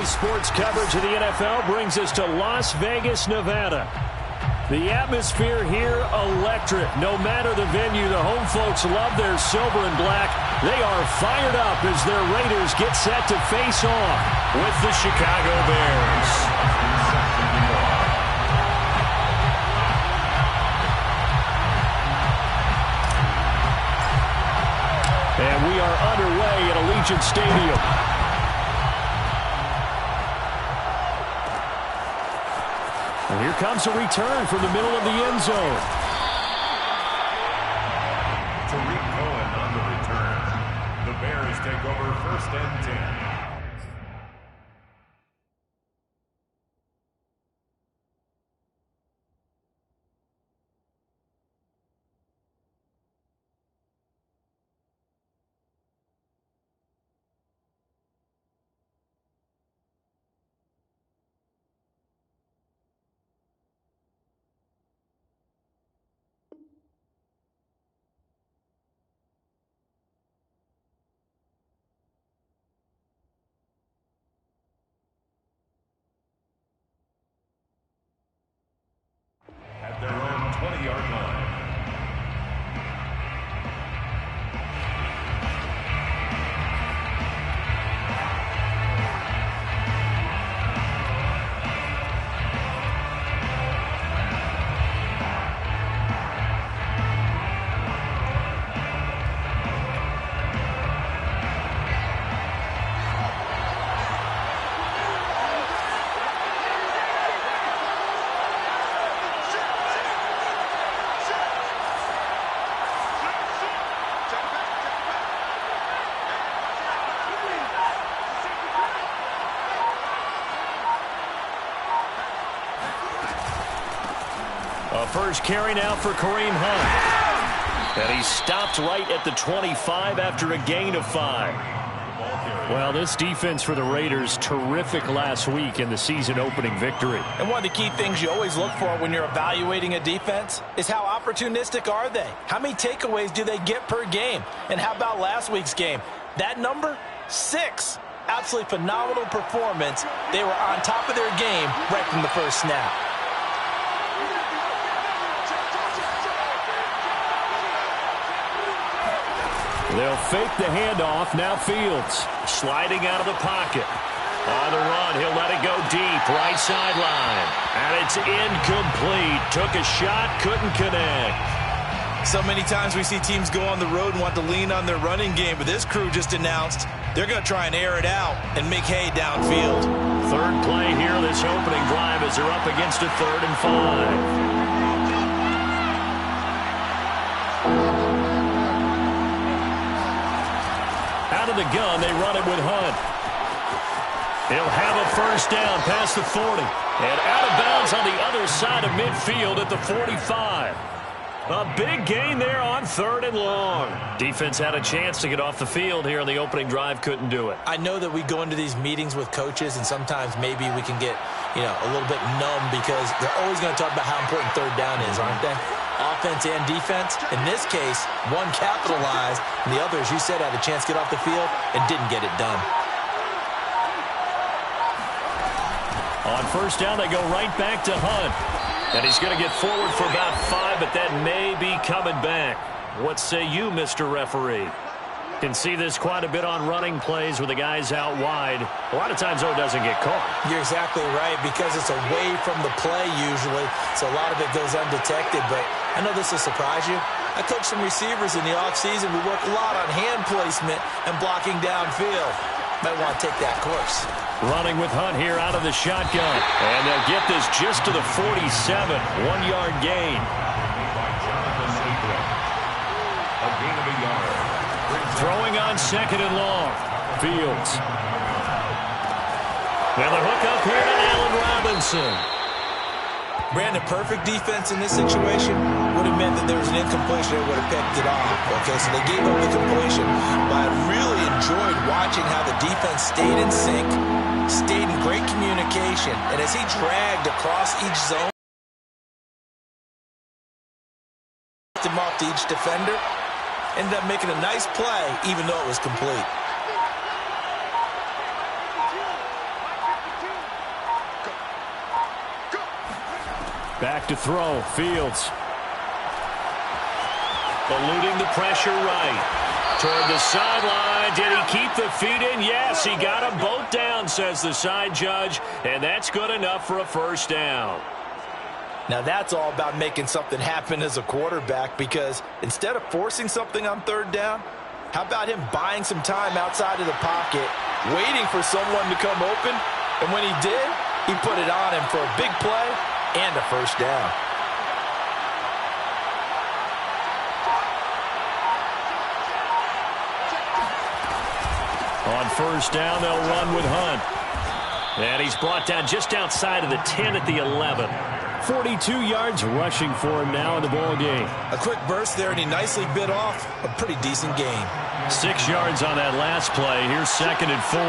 sports coverage of the NFL brings us to Las Vegas, Nevada. The atmosphere here, electric. No matter the venue, the home folks love their silver and black. They are fired up as their Raiders get set to face off with the Chicago Bears. And we are underway at Allegiant Stadium. And here comes a return from the middle of the end zone. Tariq Cohen on the return. The Bears take over 1st and 10. At their own 20-yard line. A first carry now for Kareem Hunt. And he stopped right at the 25 after a gain of 5. Well, this defense for the Raiders, terrific last week in the season-opening victory. And one of the key things you always look for when you're evaluating a defense is how opportunistic are they? How many takeaways do they get per game? And how about last week's game? That number? 6. Absolutely phenomenal performance. They were on top of their game right from the first snap. They'll fake the handoff. Now Fields sliding out of the pocket. On the run, he'll let it go deep. Right sideline. And it's incomplete. Took a shot, couldn't connect. So many times we see teams go on the road and want to lean on their running game, but this crew just announced they're going to try and air it out and make hay downfield. Third play here this opening drive as they're up against a 3rd and 5. Out of the gun, they run it with Hunt. He'll have a first down past the 40. And out of bounds on the other side of midfield at the 45. A big gain there on 3rd and long. Defense had a chance to get off the field here on the opening drive, couldn't do it. I know that we go into these meetings with coaches, and sometimes maybe we can get, a little bit numb because they're always going to talk about how important 3rd down is, aren't they? Offense and defense. In this case, one capitalized, and the other, as you said, had a chance to get off the field and didn't get it done. On first down, they go right back to Hunt. And he's going to get forward for about 5, but that may be coming back. What say you, Mr. Referee? Can see this quite a bit on running plays with the guys out wide. A lot of times, though, it doesn't get caught. You're exactly right, because it's away from the play usually, so a lot of it goes undetected. But I know this will surprise you. I coach some receivers in the offseason. We work a lot on hand placement and blocking downfield. Might want to take that course. Running with Hunt here out of the shotgun. And they'll get this just to the 47. 1-yard gain. Throwing on 2nd and long. Fields. And the hook up here to Allen Robinson. Brandon, perfect defense in this situation would have meant that there was an incompletion. They would have picked it off. Okay, so they gave up the completion. But I really enjoyed watching how the defense stayed in sync, stayed in great communication, and as he dragged across each zone, him off to each defender, ended up making a nice play, even though it was complete. Back to throw. Fields. Eluding the pressure right. Toward the sideline. Did he keep the feet in? Yes, he got them both down, says the side judge. And that's good enough for a first down. Now that's all about making something happen as a quarterback, because instead of forcing something on third down, how about him buying some time outside of the pocket, waiting for someone to come open, and when he did, he put it on him for a big play and a first down. On first down, they'll run with Hunt. And he's brought down just outside of the 10 at the 11. 42 yards rushing for him now in the ball game. A quick burst there, and he nicely bit off a pretty decent gain. 6 yards on that last play. Here's 2nd and 4.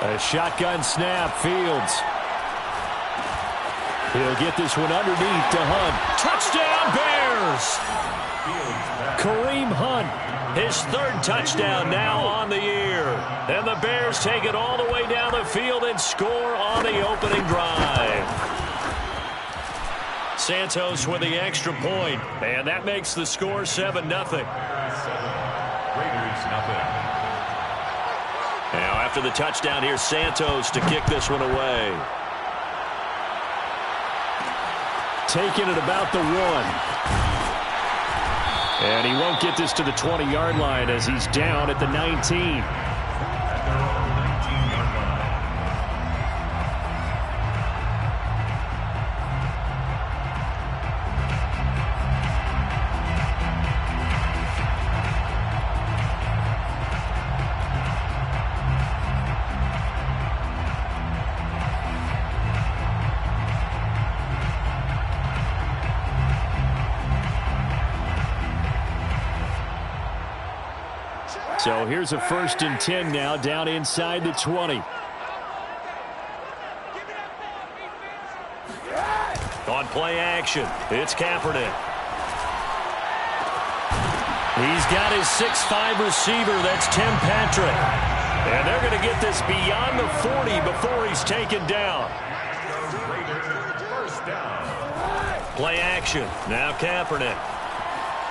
A shotgun snap. Fields. He'll get this one underneath to Hunt. Touchdown, Bears! Kareem Hunt, his 3rd touchdown now on the year. And the Bears take it all the way down the field and score on the opening drive. Santos with the extra point, and that makes the score 7-0. Raiders, nothing. Now after the touchdown, here's Santos to kick this one away. Taking it about the 1. And he won't get this to the 20-yard line as he's down at the 19. So here's a 1st and 10 now, down inside the 20. On play action, it's Kaepernick. He's got his 6'5" receiver, that's Tim Patrick. And they're going to get this beyond the 40 before he's taken down. Play action, now Kaepernick.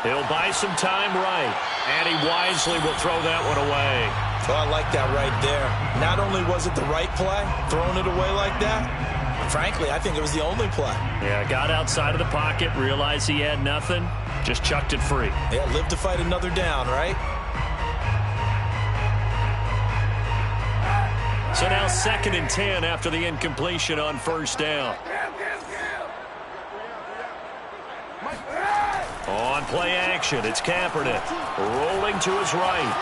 He'll buy some time right, and he wisely will throw that one away. Oh, I like that right there. Not only was it the right play, throwing it away like that, frankly, I think it was the only play. Yeah, got outside of the pocket, realized he had nothing, just chucked it free. Yeah, live to fight another down, right? So now 2nd and 10 after the incompletion on first down. On play action, it's Kaepernick rolling to his right.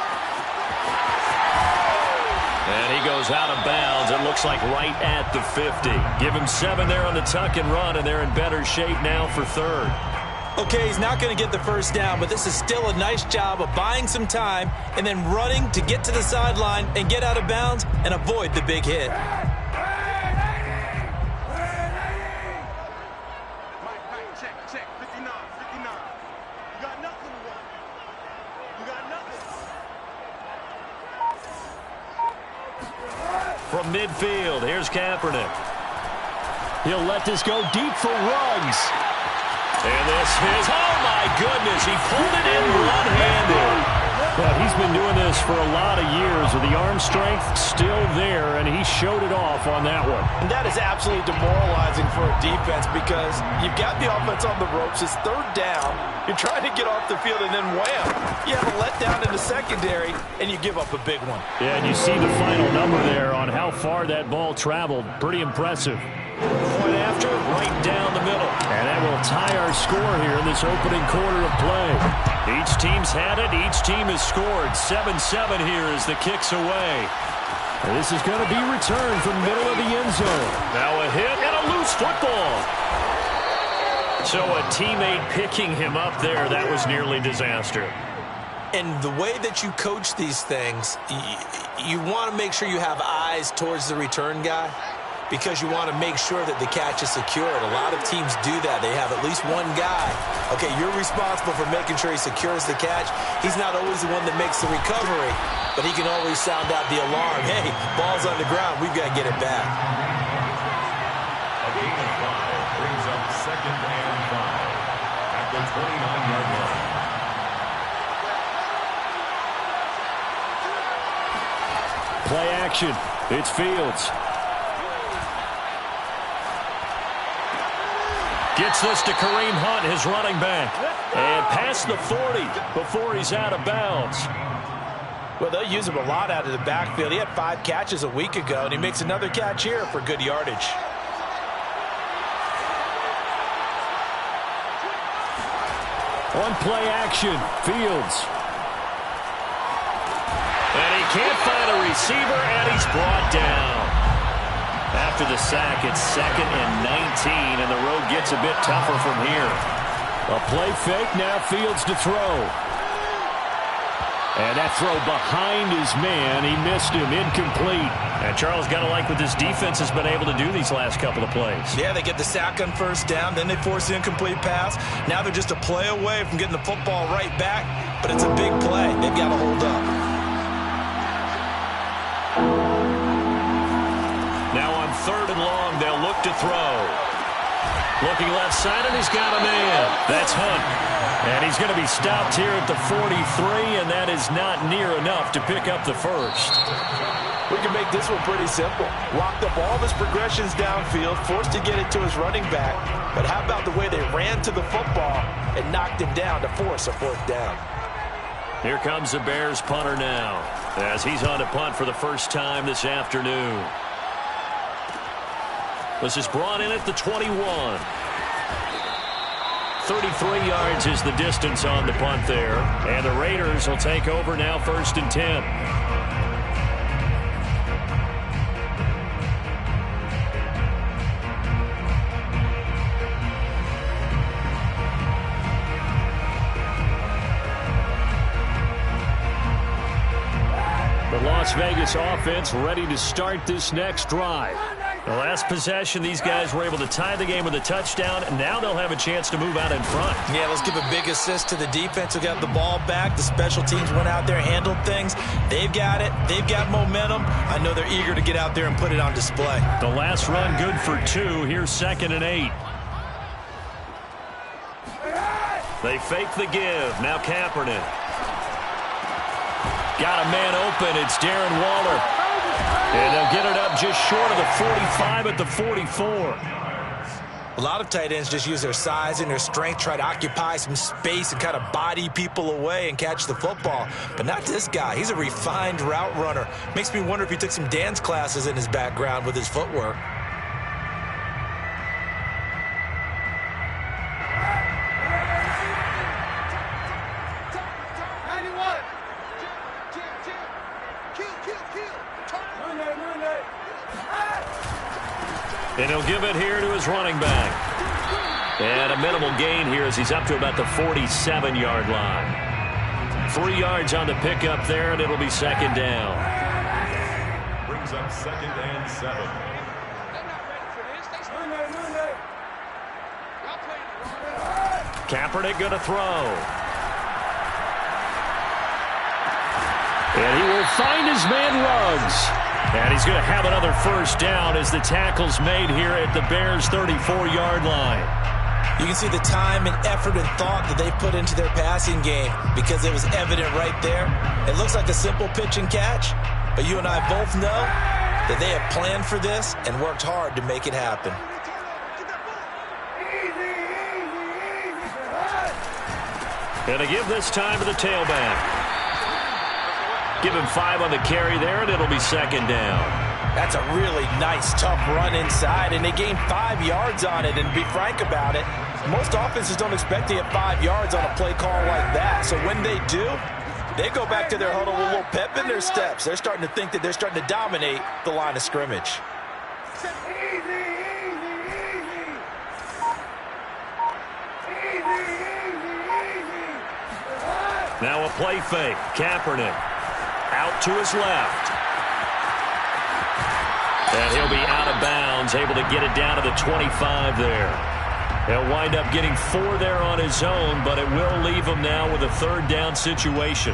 And he goes out of bounds. It looks like right at the 50. Give him 7 there on the tuck and run, and they're in better shape now for 3rd. Okay, he's not going to get the first down, but this is still a nice job of buying some time and then running to get to the sideline and get out of bounds and avoid the big hit. From midfield, here's Kaepernick. He'll let this go deep for Ruggs. And this is, oh my goodness, he pulled it in one-handed. Well, he's been doing this for a lot of years with the arm strength still there, and he showed it off on that one. And that is absolutely demoralizing for a defense because you've got the offense on the ropes. It's 3rd down. You're trying to get off the field, and then wham, you have a letdown in the secondary, and you give up a big one. Yeah, and you see the final number there on how far that ball traveled. Pretty impressive. Point after, right down the middle. And that will tie our score here in this opening quarter of play. Each team's had it. Each team has scored. 7-7 here as the kick's away. And this is going to be returned from middle of the end zone. Now a hit and a loose football. So a teammate picking him up there, that was nearly disaster. And the way that you coach these things, you want to make sure you have eyes towards the return guy. because you want to make sure that the catch is secured. A lot of teams do that. They have at least one guy. Okay, you're responsible for making sure he secures the catch. He's not always the one that makes the recovery, but he can always sound out the alarm. Hey, ball's on the ground. We've got to get it back. A gain of 5 brings up 2nd and 5 at the 29-yard line. Play action. It's Fields. Gets this to Kareem Hunt, his running back. And past the 40 before he's out of bounds. Well, they'll use him a lot out of the backfield. He had 5 catches a week ago, and he makes another catch here for good yardage. On play action, Fields. And he can't find a receiver, and he's brought down. After the sack, it's 2nd and 19, and the road gets a bit tougher from here. A play fake, now Fields to throw. And that throw behind his man, he missed him, incomplete. And Charles, got to like what this defense has been able to do these last couple of plays. Yeah, they get the sack on first down, then they force the incomplete pass. Now they're just a play away from getting the football right back, but it's a big play. They've got to hold up. Now on 3rd and long, they'll look to throw. Looking left side, and he's got a man. That's Hunt. And he's going to be stopped here at the 43, and that is not near enough to pick up the first. We can make this one pretty simple. Locked up all of his progressions downfield, forced to get it to his running back. But how about the way they ran to the football and knocked him down to force a 4th down? Here comes the Bears punter now, as he's on to punt for the first time this afternoon. This is brought in at the 21. 33 yards is the distance on the punt there. And the Raiders will take over now, 1st and 10. The Las Vegas offense ready to start this next drive. The last possession, these guys were able to tie the game with a touchdown, and now they'll have a chance to move out in front. Yeah, let's give a big assist to the defense who got the ball back. The special teams went out there, handled things. They've got it. They've got momentum. I know they're eager to get out there and put it on display. The last run good for 2. Here's 2nd and 8. They fake the give. Now Kaepernick. Got a man open. It's Darren Waller. And they'll get it up just short of the 45 at the 44. A lot of tight ends just use their size and their strength, try to occupy some space and kind of body people away and catch the football. But not this guy. He's a refined route runner. Makes me wonder if he took some dance classes in his background with his footwork. And he'll give it here to his running back. And a minimal gain here as he's up to about the 47-yard line. 3 yards on the pickup there, and it'll be 2nd down. Brings up 2nd and 7. Kaepernick going to throw. And he will find his man Ruggs. And he's going to have another first down as the tackle's made here at the Bears' 34-yard line. You can see the time and effort and thought that they put into their passing game because it was evident right there. It looks like a simple pitch and catch, but you and I both know that they have planned for this and worked hard to make it happen. And to give this time to the tailback. Give him 5 on the carry there, and it'll be 2nd down. That's a really nice, tough run inside, and they gained 5 yards on it. And to be frank about it, most offenses don't expect to get 5 yards on a play call like that. So when they do, they go back to their huddle with a little pep in their steps. They're starting to think that they're starting to dominate the line of scrimmage. Now a play fake. Kaepernick out to his left. And he'll be out of bounds Downs able to get it down to the 25 there. He'll wind up getting 4 there on his own, but it will leave him now with a third down situation.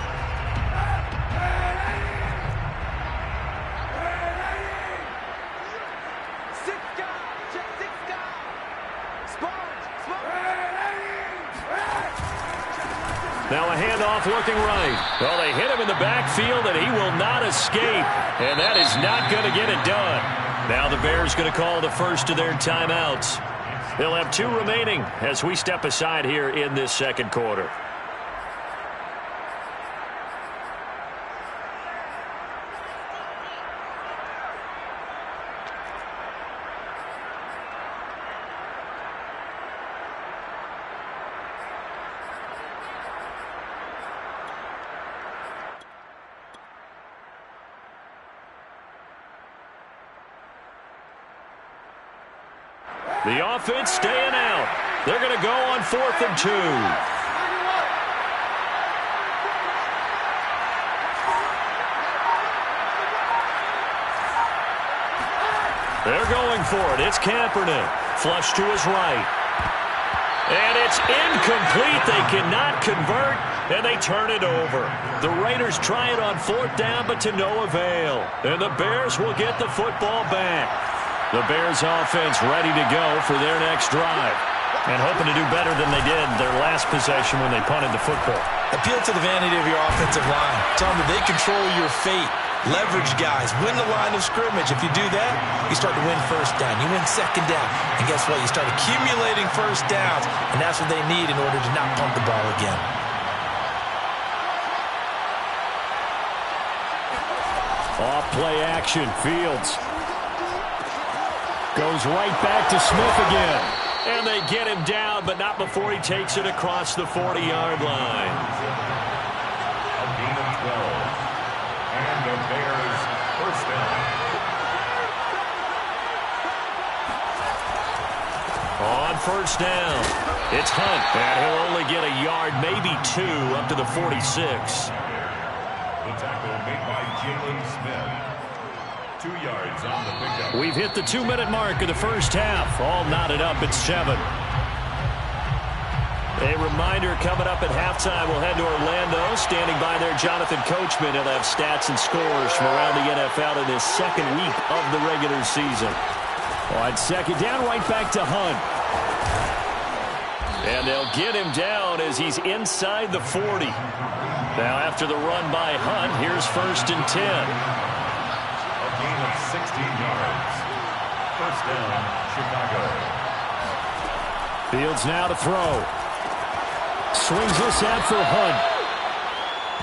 Now a handoff looking right. Well, they hit him in the backfield, and he will not escape. And that is not going to get it done. Now the Bears going to call the first of their timeouts. They'll have 2 remaining as we step aside here in this second quarter. The offense staying out. They're going to go on 4th and 2. They're going for it. It's Kaepernick. Flush to his right. And it's incomplete. They cannot convert, and they turn it over. The Raiders try it on 4th down, but to no avail. And the Bears will get the football back. The Bears offense ready to go for their next drive. And hoping to do better than they did their last possession when they punted the football. Appeal to the vanity of your offensive line. Tell them that they control your fate. Leverage guys. Win the line of scrimmage. If you do that, you start to win first down. You win second down. And guess what? You start accumulating first downs. And that's what they need in order to not punt the ball again. Off play action. Fields goes right back to Smith again. And they get him down, but not before he takes it across the 40-yard line. A gain of 12. And the Bears first down. On first down, it's Hunt. And he'll only get a yard, maybe 2, up to the 46. The tackle made by Jalen Smith. 2 yards on the pickup. We've hit the 2-minute mark of the first half. All knotted up at 7. A reminder coming up at halftime, we'll head to Orlando. Standing by there, Jonathan Coachman. He'll have stats and scores from around the NFL in his second week of the regular season. On second down, right back to Hunt. And they'll get him down as he's inside the 40. Now after the run by Hunt, here's 1st and 10. Gain of 16 yards. First down, Chicago. Fields now to throw. Swings this out for Hunt.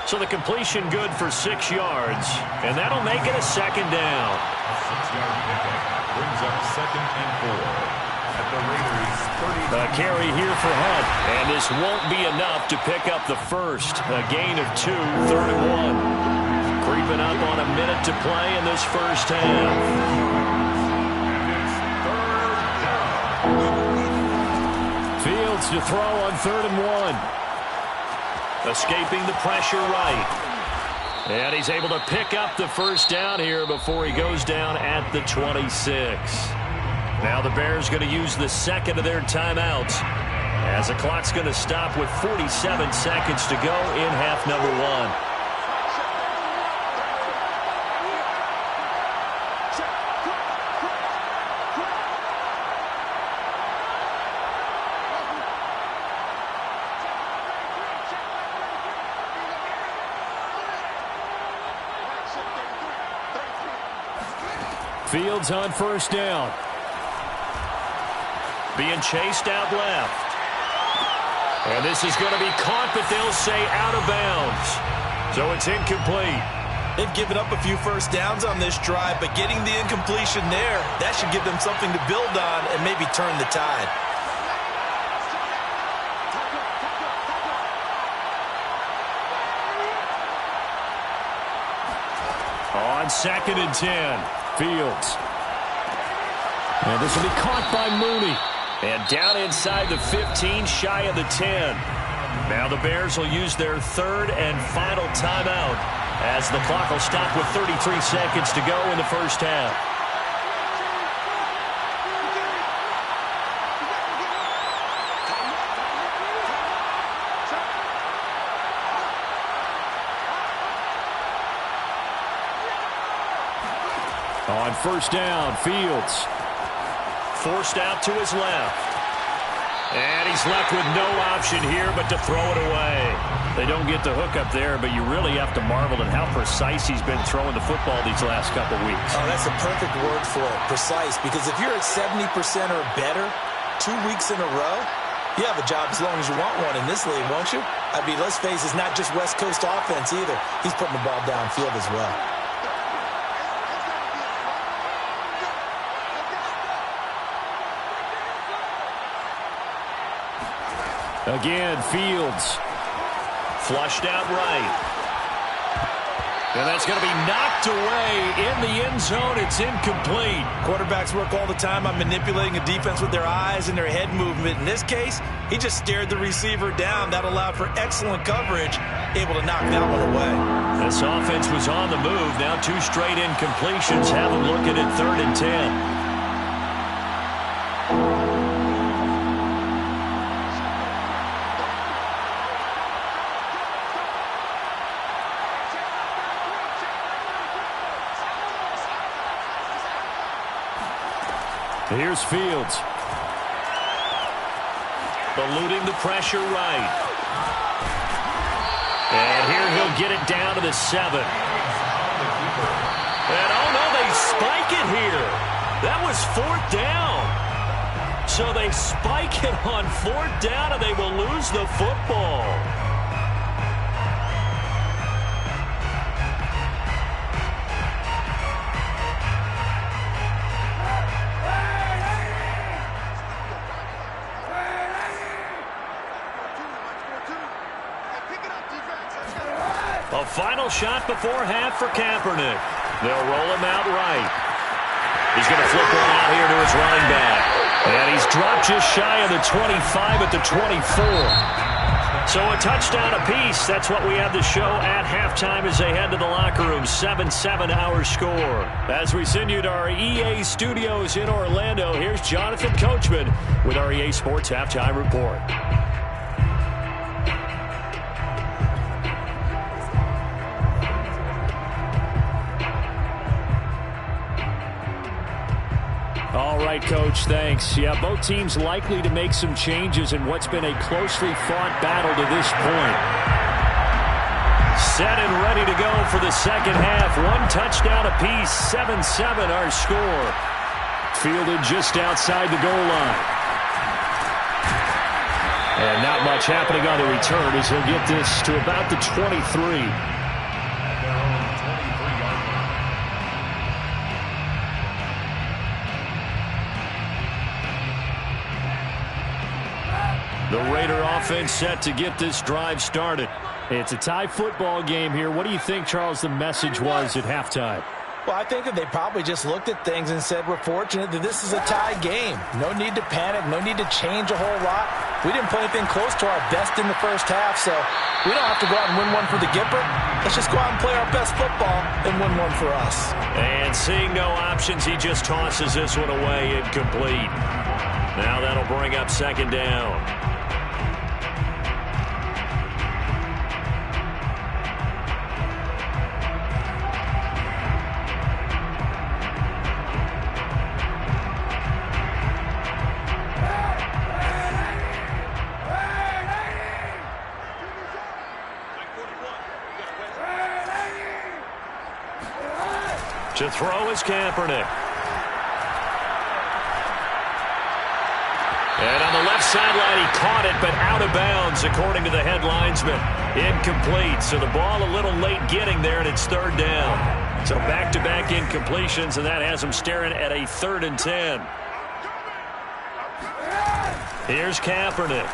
So the completion good for 6 yards. And that'll make it a second down. A 6-yard pickup brings up 2nd and 4. At the Raiders' 30. A carry here for Hunt. And this won't be enough to pick up the first. A gain of 2, 3rd and 1. Creeping up on a minute to play in this first half. And it's 3rd down. Fields to throw on 3rd and 1. Escaping the pressure right. And he's able to pick up the first down here before he goes down at the 26. Now the Bears going to use the second of their timeouts as the clock's going to stop with 47 seconds to go in half number 1. Fields on first down. Being chased out left. And this is going to be caught, but they'll say out of bounds. So it's incomplete. They've given up a few first downs on this drive, but getting the incompletion there, that should give them something to build on and maybe turn the tide. On 2nd and 10, Fields. And this will be caught by Mooney. And down inside the 15, shy of the 10. Now the Bears will use their 3rd and final timeout as the clock will stop with 33 seconds to go in the first half. On first down, Fields. Forced out to his left. And he's left with no option here but to throw it away. They don't get the hook up there, but you really have to marvel at how precise he's been throwing the football these last couple weeks. Oh, that's a perfect word for it, precise, because if you're at 70% or better 2 weeks in a row, you have a job as long as you want one in this league, won't you? I mean, let's face it, it's not just West Coast offense either. He's putting the ball downfield as well. Again, Fields. Flushed out right. And that's going to be knocked away in the end zone. It's incomplete. Quarterbacks work all the time on manipulating a defense with their eyes and their head movement. In this case, he just stared the receiver down. That allowed for excellent coverage, able to knock that one away. This offense was on the move. Now 2 straight incompletions have them looking at 3rd and 10. Here's Fields. Eluding the pressure right. And here he'll get it down to the 7. And oh no, they spike it here. That was 4th down. So they spike it on 4th down and they will lose the football. A final shot before half for Kaepernick. They'll roll him out right. He's going to flip one out here to his running back. And he's dropped just shy of the 25 at the 24. So a touchdown apiece. That's what we have to show at halftime as they head to the locker room. 7-7 our score. As we send you to our EA studios in Orlando, here's Jonathan Coachman with our EA Sports Halftime Report. All right, Coach, thanks. Yeah, both teams likely to make some changes in what's been a closely fought battle to this point. Set and ready to go for the second half. 1 touchdown apiece, 7-7 our score. Fielded just outside the goal line. And not much happening on the return as he'll get this to about the 23. The Raider offense set to get this drive started. It's a tie football game here. What do you think, Charles, the message was at halftime? Well, I think that they probably just looked at things and said, we're fortunate that this is a tie game. No need to panic. No need to change a whole lot. We didn't play anything close to our best in the first half, so we don't have to go out and win one for the Gipper. Let's just go out and play our best football and win one for us. And seeing no options, he just tosses this one away incomplete. Now that'll bring up 2nd down. To throw is Kaepernick. And on the left sideline, he caught it, but out of bounds, according to the head linesman. Incomplete, so the ball a little late getting there, and it's 3rd down. So back-to-back incompletions, and that has him staring at a 3rd and 10. Here's Kaepernick.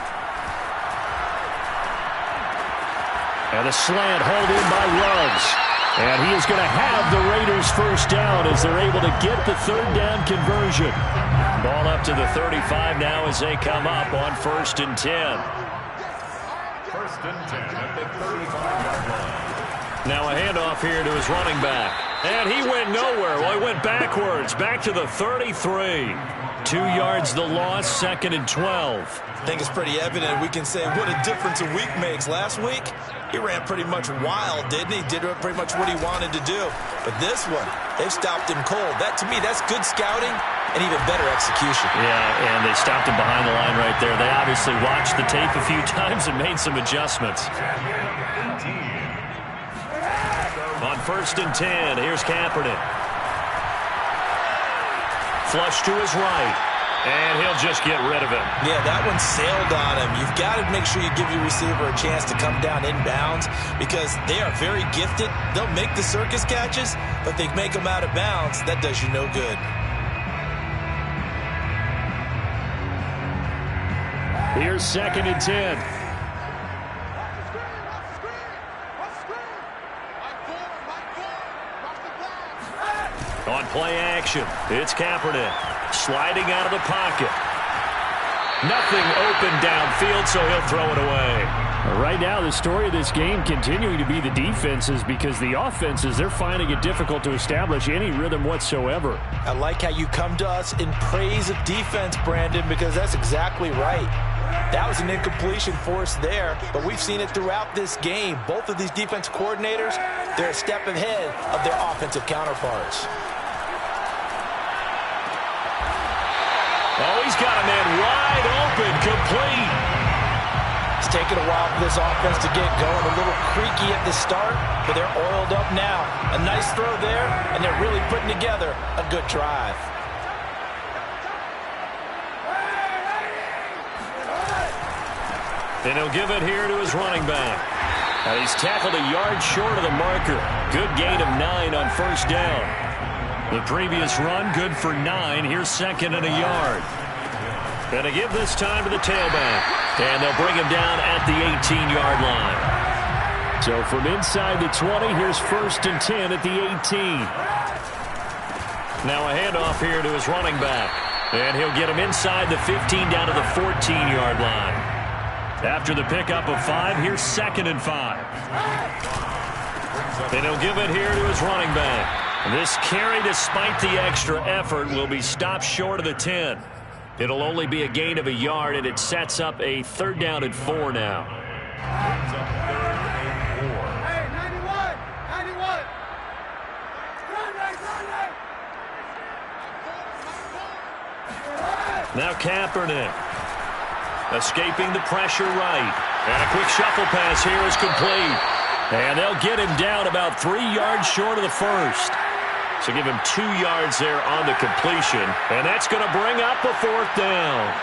And a slant hauled in by Ruggs. And he is going to have the Raiders first down as they're able to get the 3rd down conversion. Ball up to the 35 now as they come up on 1st and 10. 1st and 10 at the 35-yard line. Now a handoff here to his running back. And he went nowhere. Well, he went backwards, back to the 33. 2 yards the loss, 2nd and 12. I think it's pretty evident. We can say what a difference a week makes. Last week, he ran pretty much wild, didn't he? Did pretty much what he wanted to do. But this one, they've stopped him cold. That, to me, that's good scouting and even better execution. Yeah, and they stopped him behind the line right there. They obviously watched the tape a few times and made some adjustments. On 1st and 10, here's Kaepernick. Flush to his right, and he'll just get rid of it. Yeah, that one sailed on him. You've got to make sure you give your receiver a chance to come down inbounds because they are very gifted. They'll make the circus catches, but they make them out of bounds. That does you no good. Here's 2nd and 10. On play action, it's Kaepernick sliding out of the pocket. Nothing open downfield, so he'll throw it away. Right now, the story of this game continuing to be the defenses because the offenses, they're finding it difficult to establish any rhythm whatsoever. I like how you come to us in praise of defense, Brandon, because that's exactly right. That was an incompletion for us there, but we've seen it throughout this game. Both of these defense coordinators, they're a step ahead of their offensive counterparts. Oh, he's got a man wide open, complete. It's taken a while for this offense to get going. A little creaky at the start, but they're oiled up now. A nice throw there, and they're really putting together a good drive. And he'll give it here to his running back. He's tackled a yard short of the marker. Good gain of 9 on 1st down. The previous run, good for 9. Here's 2nd and a yard. And to give this time to the tailback. And they'll bring him down at the 18-yard line. So from inside the 20, here's 1st and 10 at the 18. Now a handoff here to his running back. And he'll get him inside the 15 down to the 14-yard line. After the pickup of 5, here's 2nd and 5. And he'll give it here to his running back. This carry, despite the extra effort, will be stopped short of the 10. It'll only be a gain of a yard, and it sets up a 3rd down and 4 now. Hey, 91! 91! Now Kaepernick. Escaping the pressure right. And a quick shuffle pass here is complete. And they'll get him down about 3 yards short of the 1st. So give him 2 yards there on the completion. And that's going to bring up a 4th down.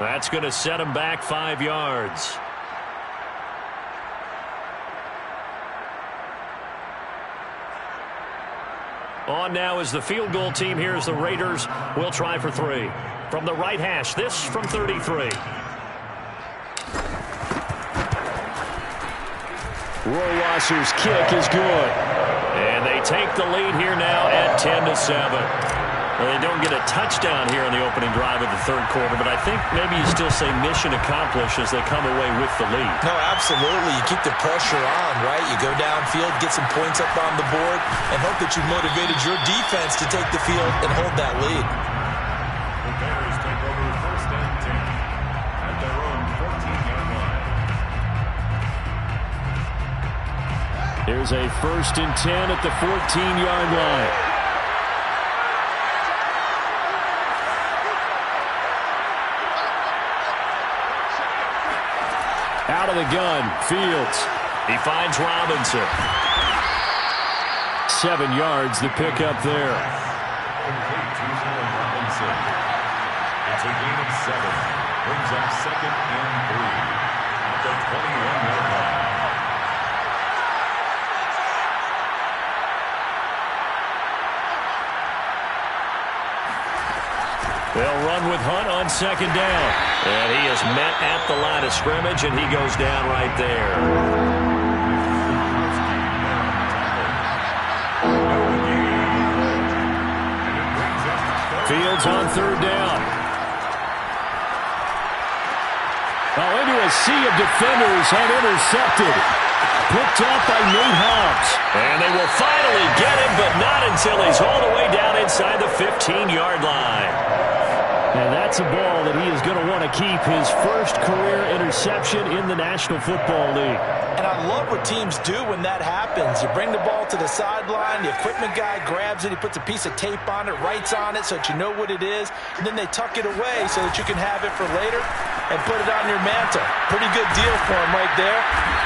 That's going to set him back 5 yards. On now is the field goal team. Here's the Raiders. We'll try for 3. From the right hash, this from 33. Rohrwasser's kick is good. And they take the lead here now at 10-7. Well, they don't get a touchdown here in the opening drive of the 3rd quarter, but I think maybe you still say mission accomplished as they come away with the lead. No, absolutely. You keep the pressure on, right? You go downfield, get some points up on the board, and hope that you motivated your defense to take the field and hold that lead. The Bears take over 1st and 10 at their own 14-yard line. There's a 1st and 10 at the 14-yard line. Out of the gun, Fields. He finds Robinson. 7 yards, the pickup there. Complete to Robinson. It's a gain of 7. Brings up 2nd and 3 at the 21-yard line. They'll run with Hunt on second down. And he is met at the line of scrimmage, and he goes down right there. Fields on third down. Now into a sea of defenders and intercepted. Picked up by Nate Hobbs. And they will finally get him, but not until he's all the way down inside the 15-yard line. And that's a ball that he is going to want to keep, his first career interception in the National Football League. And I love what teams do when that happens. You bring the ball to the sideline, the equipment guy grabs it, he puts a piece of tape on it, writes on it so that you know what it is, and then they tuck it away so that you can have it for later and put it on your mantle. Pretty good deal for him right there.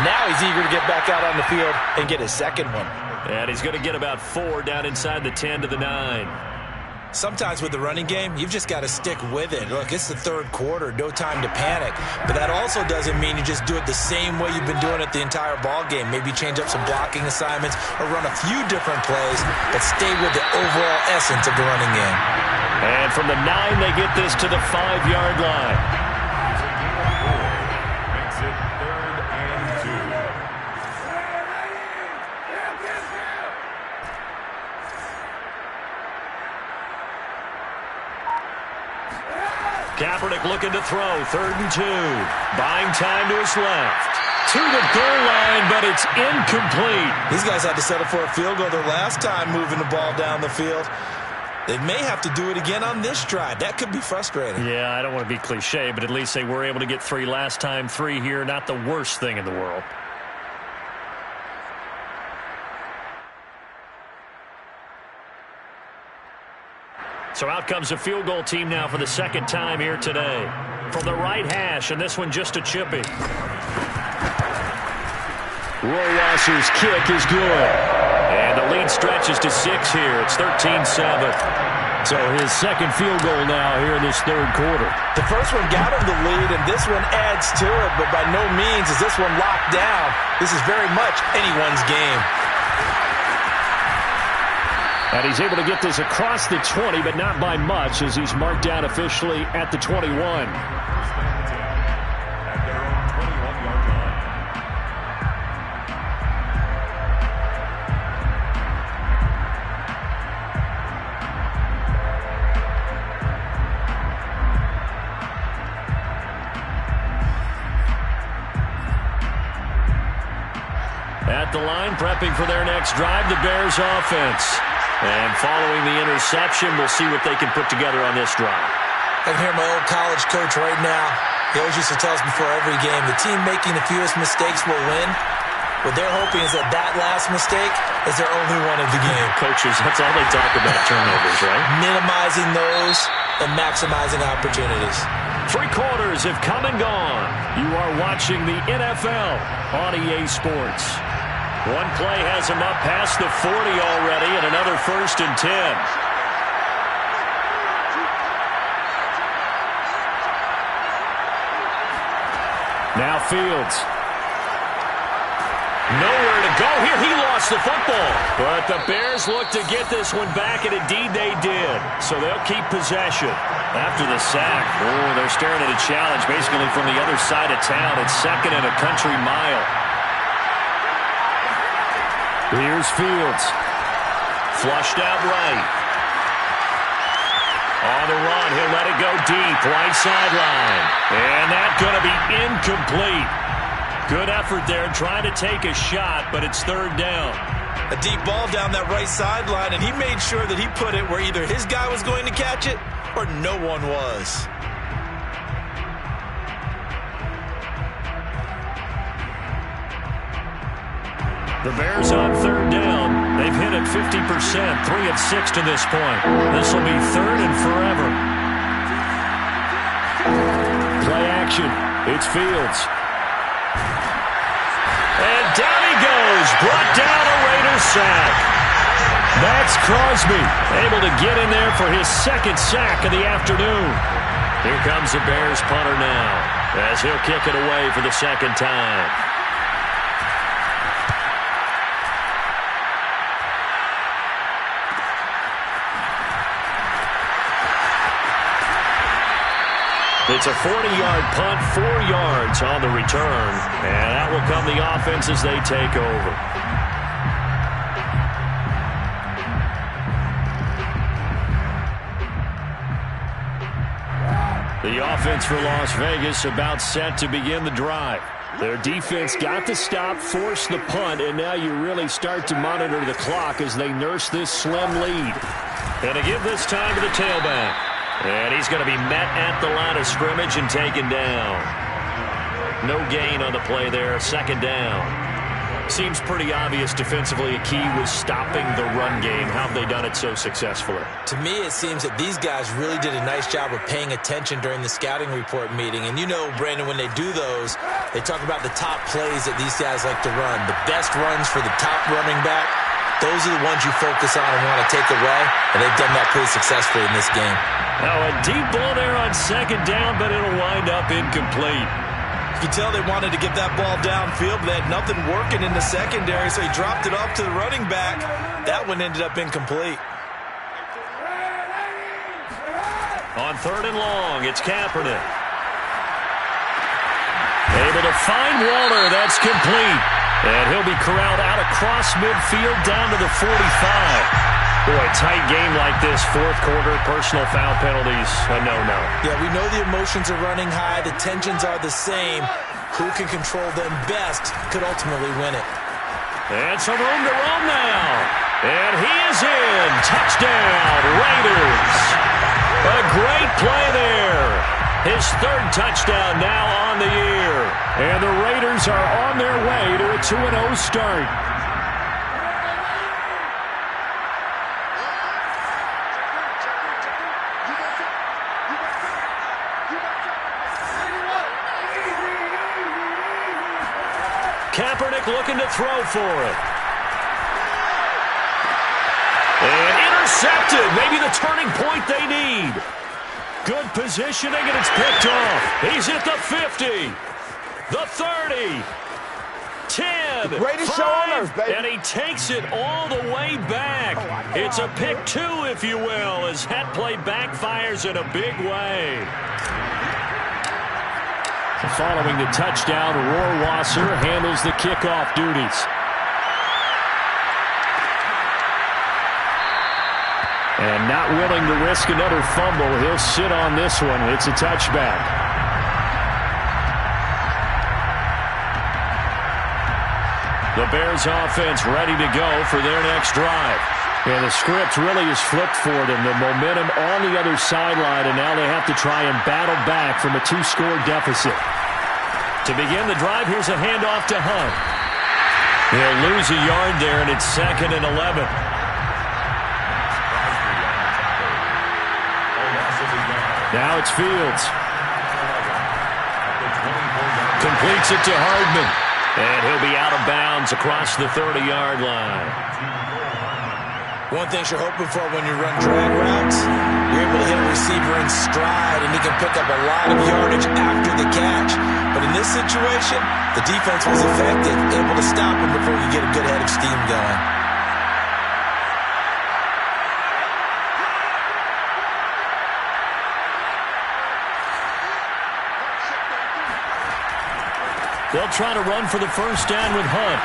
Now he's eager to get back out on the field and get his second one. And he's going to get about 4 down inside the 10 to the 9. Sometimes with the running game, you've just got to stick with it. Look, it's the third quarter, no time to panic. But that also doesn't mean you just do it the same way you've been doing it the entire ball game. Maybe change up some blocking assignments or run a few different plays, but stay with the overall essence of the running game. And from the 9, they get this to the 5-yard line. Makes it 3rd and 2. Kaepernick looking to throw, 3rd and 2. Buying time to his left. To the goal line, but it's incomplete. These guys had to settle for a field goal their last time moving the ball down the field. They may have to do it again on this drive. That could be frustrating. Yeah, I don't want to be cliche, but at least they were able to get 3 last time. 3 here, not the worst thing in the world. So out comes a field goal team now for the second time here today. From the right hash, and this one just a chippy. Rohrwasser's kick is good. And the lead stretches to 6 here. It's 13-7. So his second field goal now here in this third quarter. The first one got him the lead, and this one adds to it, but by no means is this one locked down. This is very much anyone's game. And he's able to get this across the 20, but not by much, as he's marked down officially at the 21. At the line, prepping for their next drive, the Bears offense. And following the interception, we'll see what they can put together on this drive. I can hear my old college coach right now. He always used to tell us before every game, the team making the fewest mistakes will win. What they're hoping is that last mistake is their only one of the game. Coaches, that's all they talk about, turnovers, right? Minimizing those and maximizing opportunities. 3 quarters have come and gone. You are watching the NFL on EA Sports. One play has him up past the 40 already, and another 1st and 10. Now Fields. Nowhere to go here. He lost the football. But the Bears look to get this one back, and indeed they did. So they'll keep possession. After the sack, they're staring at a challenge basically from the other side of town. It's 2nd and a country mile. Here's Fields. Flushed out right. On the run, he'll let it go deep, right sideline. And that's going to be incomplete. Good effort there, trying to take a shot, but it's 3rd down. A deep ball down that right sideline, and he made sure that he put it where either his guy was going to catch it or no one was. The Bears on 3rd down. They've hit it 50%, 3 of 6 to this point. This will be 3rd and forever. Play action. It's Fields. And down he goes. Brought down a Raiders sack. Max Crosby able to get in there for his 2nd sack of the afternoon. Here comes the Bears punter now, as he'll kick it away for the 2nd time. It's a 40-yard punt, 4 yards on the return. And out will come the offense as they take over. The offense for Las Vegas about set to begin the drive. Their defense got the stop, forced the punt, and now you really start to monitor the clock as they nurse this slim lead. And to give this time to the tailback. And he's going to be met at the line of scrimmage and taken down. No gain on the play there, second down. Seems pretty obvious defensively a key was stopping the run game. How have they done it so successfully? To me, it seems that these guys really did a nice job of paying attention during the scouting report meeting. And you know, Brandon, when they do those, they talk about the top plays that these guys like to run. The best runs for the top running back, those are the ones you focus on and want to take away. And they've done that pretty successfully in this game. Now a deep ball there on second down, but it'll wind up incomplete. You can tell they wanted to get that ball downfield, but they had nothing working in the secondary, so he dropped it off to the running back. That one ended up incomplete. On third and long, it's Kaepernick. Able to find Waller. That's complete. And he'll be corralled out across midfield down to the 45. Boy, tight game like this, fourth quarter, personal foul penalties, a no-no. Yeah, we know the emotions are running high. The tensions are the same. Who can control them best could ultimately win it. And some room to run now. And he is in. Touchdown, Raiders. A great play there. His third touchdown now on the year. And the Raiders are on their way to a 2-0 start. Kaepernick looking to throw for it. And intercepted. Maybe the turning point they need. Good positioning, and it's picked off. He's at the 50. The 30. 10. Greatest 5, show on earth, baby. and he takes it all the way back. It's a pick 2, if you will, as that play backfires in a big way. Following the touchdown, Rohrwasser handles the kickoff duties. And not willing to risk another fumble, he'll sit on this one. It's a touchback. The Bears offense ready to go for their next drive. And the script really is flipped for them. The momentum on the other sideline, and now they have to try and battle back from a 2-score deficit. To begin the drive, here's a handoff to Hunt. He'll lose a yard there, and it's 2nd and 11. Now it's Fields. Completes it to Hardman. And he'll be out of bounds across the 30-yard line. One thing you're hoping for when you run drag routes, you're able to hit a receiver in stride, and he can pick up a lot of yardage after the catch. But in this situation, the defense was effective, able to stop him before you get a good head of steam going. They'll try to run for the first down with Hunt.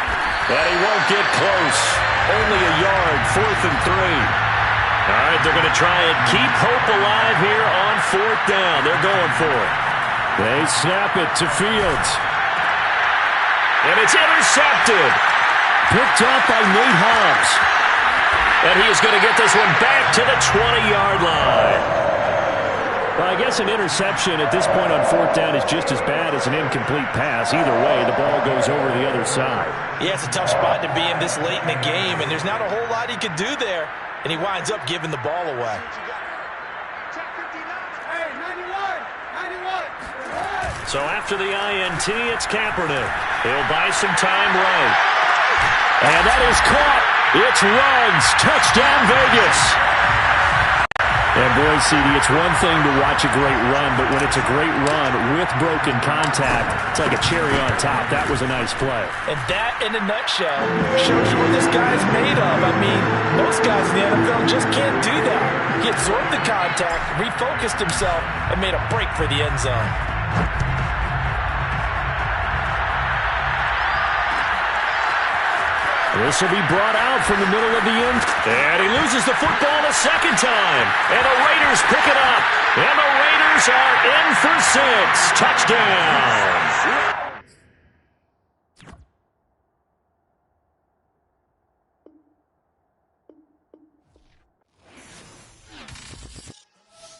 But he won't get close. Only a yard, 4th and 3. All right, they're going to try and keep hope alive here on 4th down. They're going for it. They snap it to Fields. And it's intercepted. Picked up by Nate Hobbs. And he is going to get this one back to the 20-yard line. Well, I guess an interception at this point on 4th down is just as bad as an incomplete pass. Either way, the ball goes over the other side. Yeah, it's a tough spot to be in this late in the game, and there's not a whole lot he could do there, and he winds up giving the ball away. Hey, 91. So after the INT, it's Kaepernick. He'll buy some time right. And that is caught. It's Ruggs. Touchdown, Vegas. And boy, CD, it's one thing to watch a great run, but when it's a great run with broken contact, it's like a cherry on top. That was a nice play. And that, in a nutshell, shows you what this guy's made of. I mean, most guys in the NFL just can't do that. He absorbed the contact, refocused himself, and made a break for the end zone. This will be brought out from the middle of the end. And he loses the football a second time. And the Raiders pick it up. And the Raiders are in for 6. Touchdown.